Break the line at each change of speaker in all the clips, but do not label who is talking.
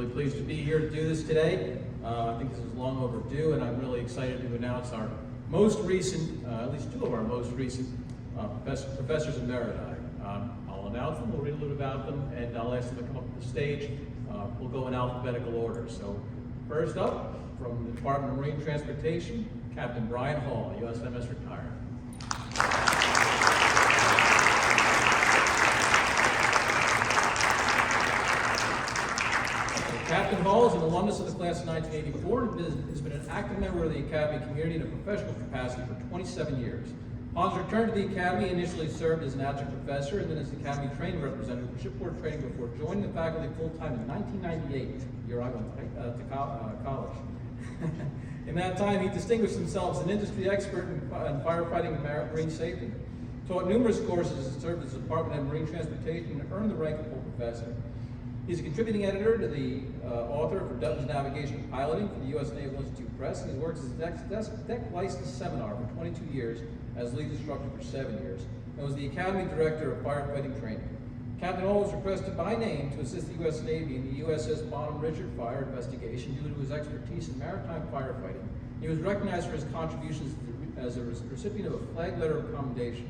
Really pleased to be here to do this today. I think this is long overdue, and I'm really excited to announce our most recent, at least two of our most recent Professors Emeriti. I'll announce them, we'll read a little about them, and I'll ask them to come up to the stage. We'll go in alphabetical order. So first up, from the Department of Marine Transportation, Captain Brian Hall, USMS retired. Captain Hall is an alumnus of the class of 1984 and has been an active member of the Academy community in a professional capacity for 27 years. Upon his return to the Academy, he initially served as an adjunct professor and then as the Academy training representative for shipboard training before joining the faculty full-time in 1998, the year I went to college. In that time, he distinguished himself as an industry expert in firefighting and marine safety, taught numerous courses and served as Department of Marine Transportation and earned the rank of full professor. He's a contributing editor to the author for Dutton's Navigation and Piloting for the U.S. Naval Institute Press, and he's worked as a deck license seminar for 22 years, as lead instructor for 7 years, and was the Academy Director of Firefighting Training. Captain Hall was requested by name to assist the U.S. Navy in the USS Bonham Richard fire investigation due to his expertise in maritime firefighting. He was recognized for his contributions as a recipient of a flag letter of commendation.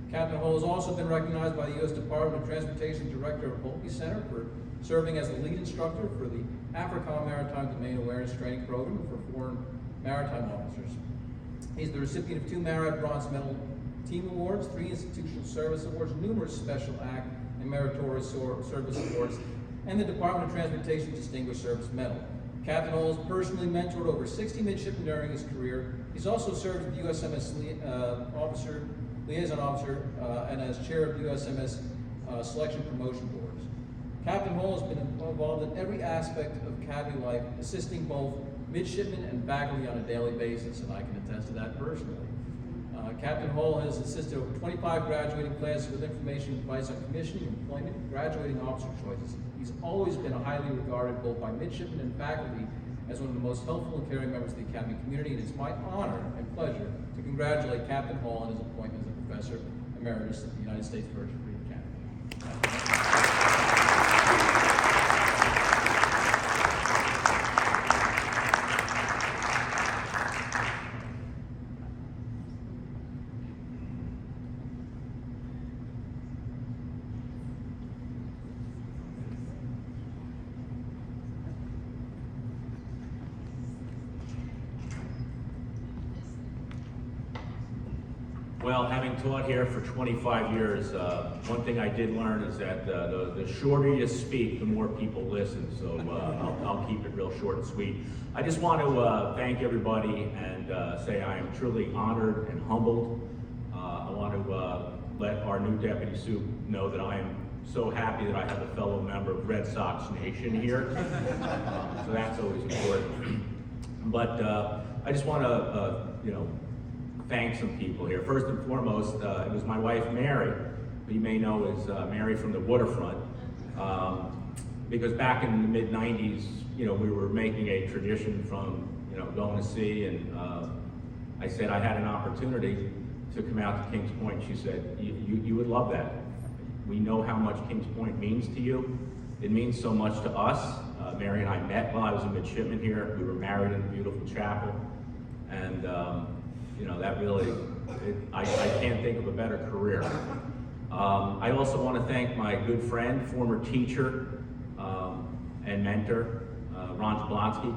Captain Hall has also been recognized by the U.S. Department of Transportation Director of Volpe Center for serving as the lead instructor for the AFRICOM Maritime Domain Awareness Training Program for foreign maritime officers. He's the recipient of 2 Marriott Bronze Medal Team Awards, 3 Institutional Service Awards, numerous Special Act and Meritorious Service Awards, and the Department of Transportation Distinguished Service Medal. Captain Hall has personally mentored over 60 midshipmen during his career. He's also served as the USMS liaison officer and as chair of the USMS Selection Promotion Boards. Captain Hall has been involved in every aspect of Academy life, assisting both midshipmen and faculty on a daily basis, and I can attest to that personally. Captain Hall has assisted over 25 graduating classes with information and advice on commissioning, employment, and graduating officer choices. He's always been highly regarded both by midshipmen and faculty as one of the most helpful and caring members of the Academy community, and it's my honor and pleasure to congratulate Captain Hall on his appointment as a Professor Emeritus at the United States Virgin Fleet Academy.
Well, having taught here for 25 years, one thing I did learn is that the shorter you speak, the more people listen. So I'll keep it real short and sweet. I just want to thank everybody and say I am truly honored and humbled. I want to let our new Deputy Soup know that I am so happy that I have a fellow member of Red Sox Nation here. So that's always important. But I just want to, thank some people here. First and foremost, it was my wife, Mary, who you may know as Mary from the waterfront, because back in the mid-90s, we were making a tradition from, going to sea, and I said I had an opportunity to come out to Kings Point. She said, you would love that. We know how much Kings Point means to you. It means so much to us. Mary and I met while I was a midshipman here. We were married in a beautiful chapel, and that really, I can't think of a better career. I also want to thank my good friend, former teacher and mentor, Ron Jablonski.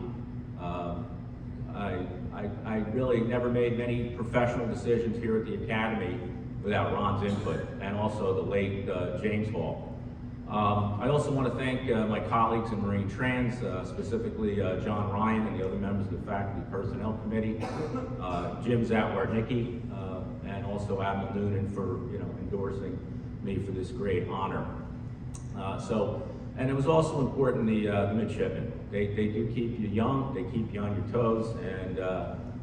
I really never made many professional decisions here at the Academy without Ron's input, and also the late James Hall. I also want to thank my colleagues in Marine Trans, specifically John Ryan and the other members of the Faculty Personnel Committee, Jim Zatwarnicki, and also Admiral Noonan for endorsing me for this great honor. And it was also important, the midshipmen. They do keep you young, they keep you on your toes, and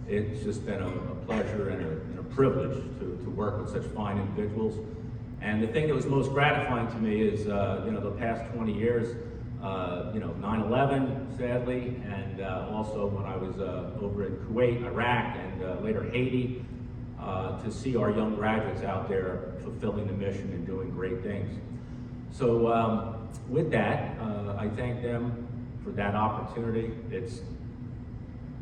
it's just been a pleasure and a privilege to work with such fine individuals. And the thing that was most gratifying to me is, the past 20 years, 9/11, sadly, and also when I was over in Kuwait, Iraq, and later Haiti, to see our young graduates out there fulfilling the mission and doing great things. So with that, I thank them for that opportunity. It's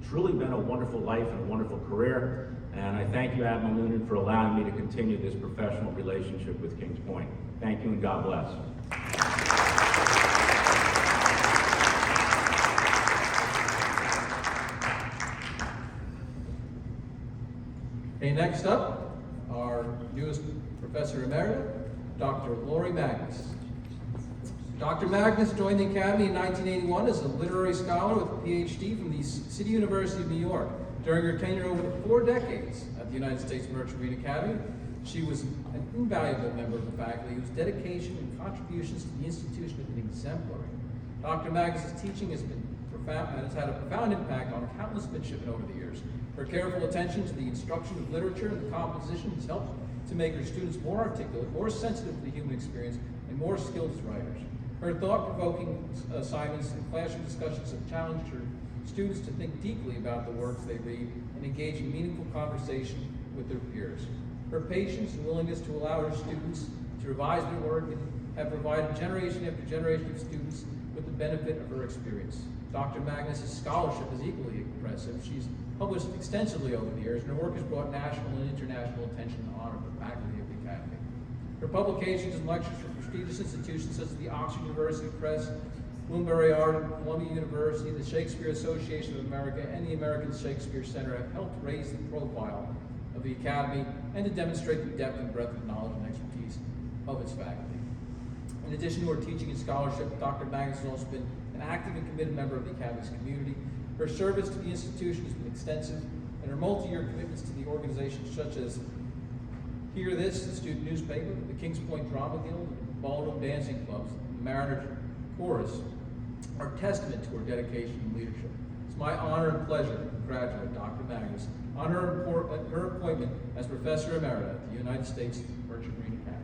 truly been a wonderful life and a wonderful career, and I thank you, Admiral Noonan, for allowing me to continue this professional relationship with Kings Point. Thank you and God bless.
Okay, next up, our newest Professor Emeritus, Dr. Laury Magnus. Dr. Magnus joined the Academy in 1981 as a literary scholar with a Ph.D. from the City University of New York. During her tenure over 4 decades at the United States Merchant Marine Academy, she was an invaluable member of the faculty whose dedication and contributions to the institution have been exemplary. Dr. Magnus' teaching has had a profound impact on countless midshipmen over the years. Her careful attention to the instruction of literature and the composition has helped to make her students more articulate, more sensitive to the human experience, and more skilled as writers. Her thought-provoking assignments and classroom discussions have challenged her students to think deeply about the works they read and engage in meaningful conversation with their peers. Her patience and willingness to allow her students to revise their work have provided generation after generation of students with the benefit of her experience. Dr. Magnus' scholarship is equally impressive. She's published extensively over the years, and her work has brought national and international attention and honor to the faculty of the Academy. Her publications and lectures from prestigious institutions such as the Oxford University Press, Bloomsbury Art, Columbia University, the Shakespeare Association of America, and the American Shakespeare Center have helped raise the profile of the Academy and to demonstrate the depth and breadth of knowledge and expertise of its faculty. In addition to her teaching and scholarship, Dr. Magnus has also been an active and committed member of the Academy's community. Her service to the institution has been extensive, and her multi-year commitments to the organization such as Hear This, the student newspaper, the Kings Point Drama Guild, ballroom dancing clubs, the Mariner Chorus, are testament to her dedication and leadership. It's my honor and pleasure to congratulate Dr. Magnus on her appointment as Professor Emerita at the United States Merchant Marine Academy.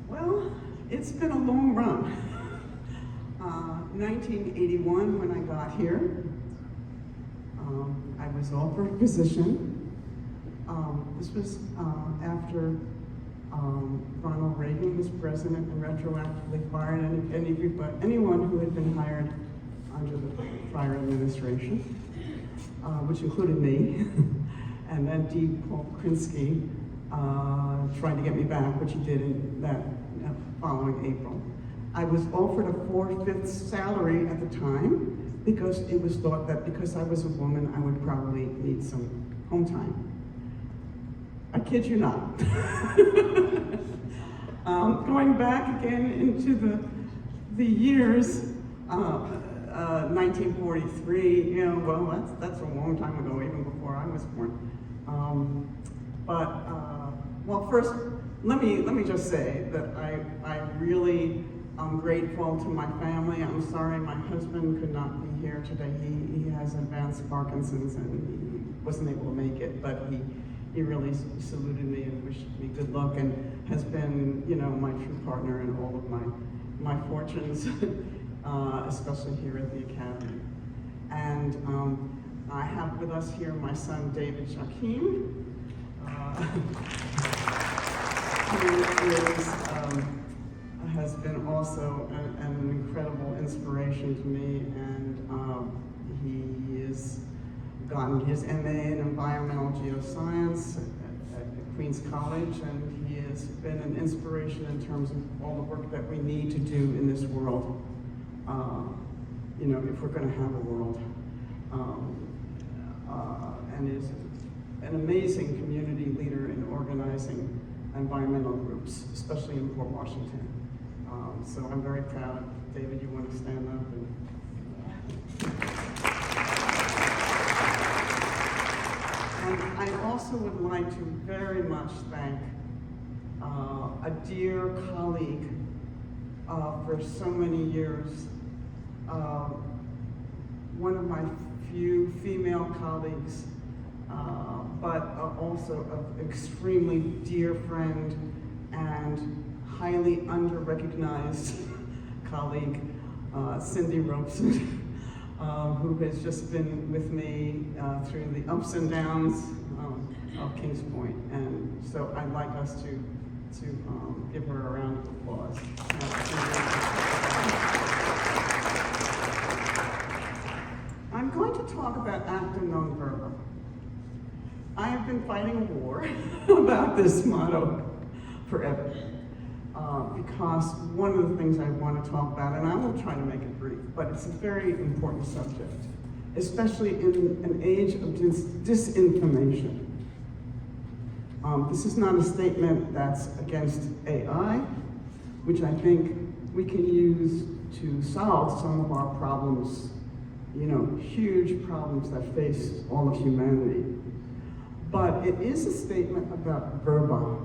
Well, it's been a long run. 1981, when I got here, I was offered a position. This was after Ronald Reagan was president and retroactively fired anyone who had been hired under the prior administration, which included me, and then D. Paul Krinsky tried to get me back, which he did in that following April. I was offered a 4/5 salary at the time because it was thought that because I was a woman, I would probably need some home time. I kid you not. Going back again into the years, 1943, well, that's a long time ago, even before I was born. Well, first, let me just say that I really am grateful to my family. I'm sorry my husband could not be here today. He has advanced Parkinson's and he wasn't able to make it, but he really saluted me and wished me good luck and has been, my true partner in all of my fortunes, especially here at the Academy. And I have with us here my son, David Shaquem, who has been also an incredible inspiration to me, and he has gotten his MA in Environmental Geoscience at Queens College, and he has been an inspiration in terms of all the work that we need to do in this world, if we're going to have a world. And is an amazing community leader in organizing environmental groups, especially in Port Washington. So I'm very proud. David, you want to stand up? And I also would like to very much thank a dear colleague for so many years, one of my few female colleagues, but also an extremely dear friend and highly under-recognized colleague, Cindy Robeson, who has just been with me through the ups and downs of Kings Point. And so I'd like us to give her a round of applause. I'm going to talk about acta non verba. I have been fighting a war about this motto forever, because one of the things I want to talk about, and I will try to make it brief, but it's a very important subject, especially in an age of disinformation. This is not a statement that's against AI, which I think we can use to solve some of our problems, you know, huge problems that face all of humanity. But it is a statement about verba.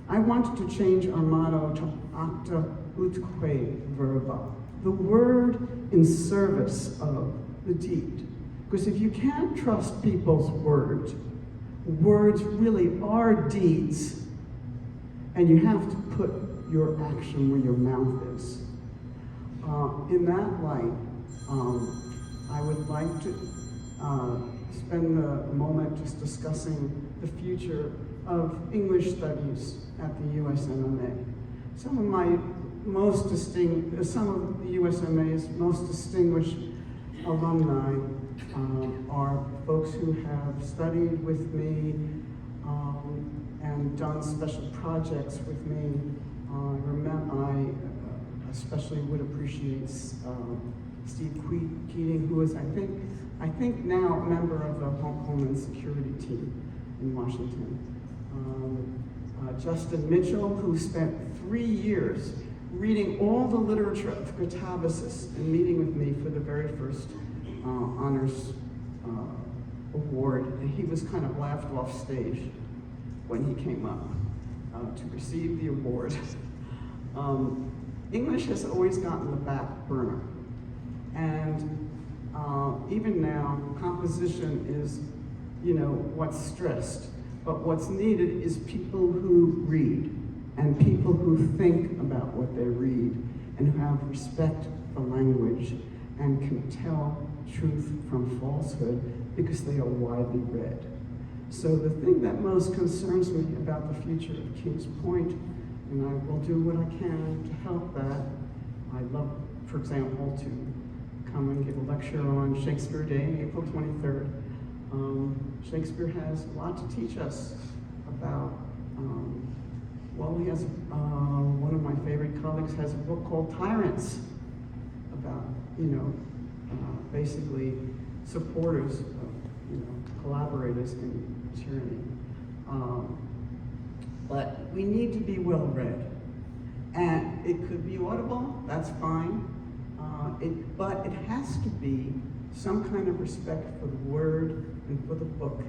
I wanted to change our motto to acta utque verba, the word in service of the deed. Because if you can't trust people's words, words really are deeds, and you have to put your action where your mouth is. In that light, I would like to spend a moment just discussing the future of English studies at the USMMA. Some of the USMA's most distinguished alumni are folks who have studied with me and done special projects with me. I especially would appreciate Steve Keating, who is, I think now a member of the Homeland Security team in Washington. Justin Mitchell, who spent 3 years reading all the literature of Catabasis and meeting with me for the very first honors award, and he was kind of laughed off stage when he came up to receive the award. English has always gotten the back burner, and even now, composition is, you know, what's stressed, but what's needed is people who read, and people who think about what they read, and who have respect for language, and can tell truth from falsehood because they are widely read. So the thing that most concerns me about the future of Kings Point, and I will do what I can to help that. I'd love, for example, to come and give a lecture on Shakespeare Day, April 23rd. Shakespeare has a lot to teach us about, well, he has, one of my favorite colleagues has a book called Tyrants, about, you know, basically supporters of, you know, collaborators in tyranny. But we need to be well read. And it could be audible, that's fine. But it has to be some kind of respect for the word and for the book.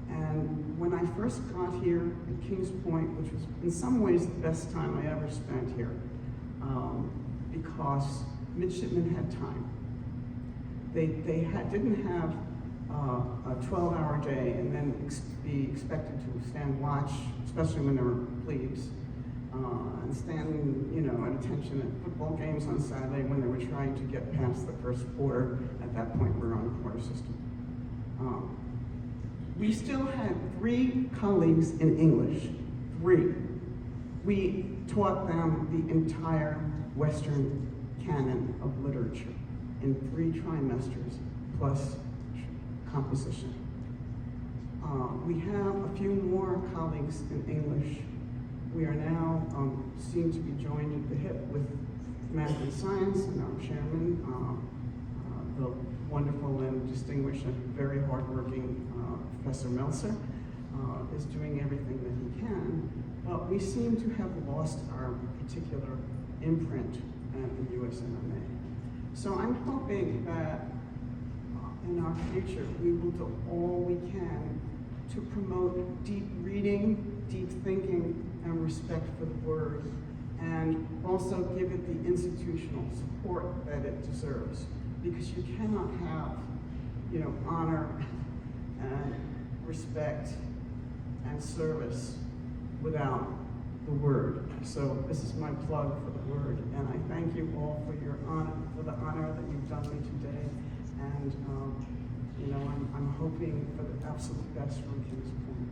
And when I first got here at Kings Point, which was in some ways the best time I ever spent here, because midshipmen had time. They didn't have a 12-hour day and then be expected to stand watch, especially when there were plebes, and stand, you know, at attention at football games on Saturday when they were trying to get past the first quarter. At that point, we were on a quarter system. We still had 3 colleagues in English, 3. We taught them the entire Western canon of literature in 3 trimesters, plus composition. We have a few more colleagues in English. We are now seen to be joined at the hip with Math and Science, and our chairman, the wonderful and distinguished and very hardworking Professor Meltzer, is doing everything that he can. But we seem to have lost our particular imprint at the USMMA. So I'm hoping that in our future we will do all we can to promote deep reading, deep thinking, and respect for the word, and also give it the institutional support that it deserves. because you cannot have, you know, honor and respect and service without the word. So this is my plug for the word, and I thank you all for your honor, for the honor that you've done me today. And you know, I'm hoping for the absolute best from King's Point.